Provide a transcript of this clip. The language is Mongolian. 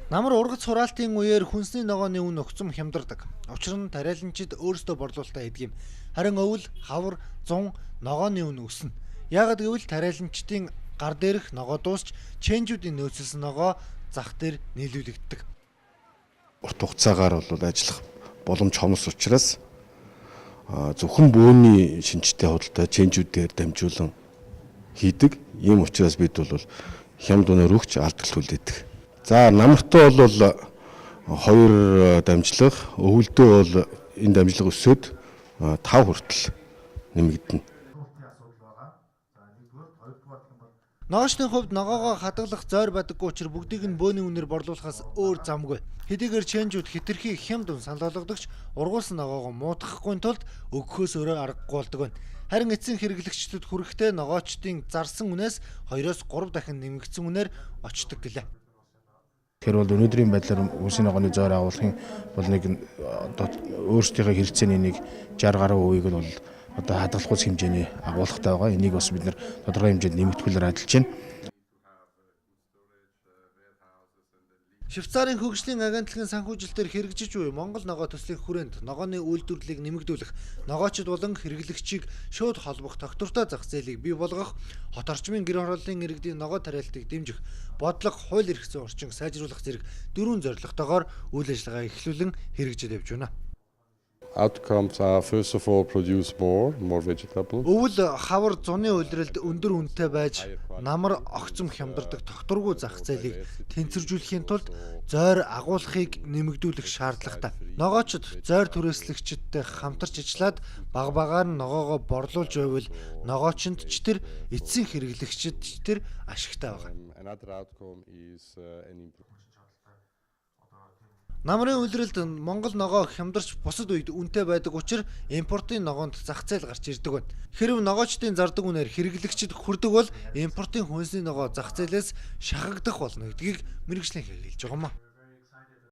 Намар ургац хураалтын үеэр хүнсний ногооны үн өгцөм хямдардаг. Учир нь тариаланчид өөрсдөө борлуулалтаа хийдэг юм. Харин өвөл, хавар, зун ногооны үн өснө. Яагад гэвэл тариаланчдын гар дээрх ногоо дуусч чэнжүүдийн нөөцлсөн ногоо зах дээр нийлүүлэгддэг. Урт хугацаагаар бол ажиллах боломж хомос учраас зөвхөн бөөний шинжтэй худалдаа чэнжүүдээр дамжуулан хийдэг. Ийм учраас бид бол хямд үнээр өгч алдагт үлдээдэг. За намартай бол 2 дамжлага, өвөлдөө бол энэ дамжлага өсөөд 5 хүртэл нэмэгдэнэ. Ногоочны хувьд ногоогоо хадгалах зойр байдаггүй учраас бүгдийг нь бөөний үнээр борлуулахаас өөр замгүй. Хэдийгээр чэнжүүд хэтэрхий хямд үн санал болгодогч ургуулсан ногоогоо муутгахгүй тулд өгөхөөс өөрөө аргагүй болдог байна. Харин эцсийн хэрэглэгчдэд хүрэхдээ ногоочдын зарсан үнээс 2-3 дахин нэмэгдсэн үнээр очдог гэлээ. Тэр бол өнөөдрийн байдлаар хүнсний ногооны зойр агуулгын бол нэг өөрсдийнхөө хэрэгцээний нэг 60 гаруй үеийг бол одоо хадгалах ус хэмжээний агуулгатай байгаа. Энийг бас бид нэр тодорхой хэмжээнд нэмэгдүүлээр ажиллаж байна. Швейцарын хөгжлийн агентлагийн санхүүжилтээр хэрэгжиж буй Монгол ногоо төслийн хүрээнд ногооны үйлдвэрлэлийг нэмэгдүүлэх, ногоочд болон хэрэглэгчийг шууд холбох тогтвортой зах зээлийг бий болгох, хот орчмын гэр хорооллын иргэдийн ногоо тариалтыг дэмжих, бодлого, хууль эрх зүйн орчин сайжруулах зэрэг 4 зорилготойгоор үйл ажиллагаа эхлүүлэн хэрэгжиж явж байна. Outcomes are first of all produce more vegetable. Өвөл, хавар, зуны үйлрэлд өндөр үнэтэй байж намар огцом хямдардаг тогтворгүй зах зээлийг тэнцвэржүүлэхийн тулд зойр агуулгыг нэмэгдүүлэх шаардлагатай. Ногоочд зойр түрээслэгчидтэй хамтарч ажиллаад багаар нь ногоогоо борлуулж байвал ногоочинд ч тэр эцсийн хэрэглэгчид ч тэр ашигтай байгаа. Another outcome is an Намрын үйлрэлд Монгол ногоо хямдарч бусад үед үнэтэй байдаг учраас импортын ногоонд зах зээл гарч ирдэг байна. Хэрэв ногоочдын зардаг үнээр хэрэглэгчид хүрдэг бол импортын хүнсний ногоо зах зээлээс шахагдах болно гэдгийг мэргэжлийн хэлж байгаа юм.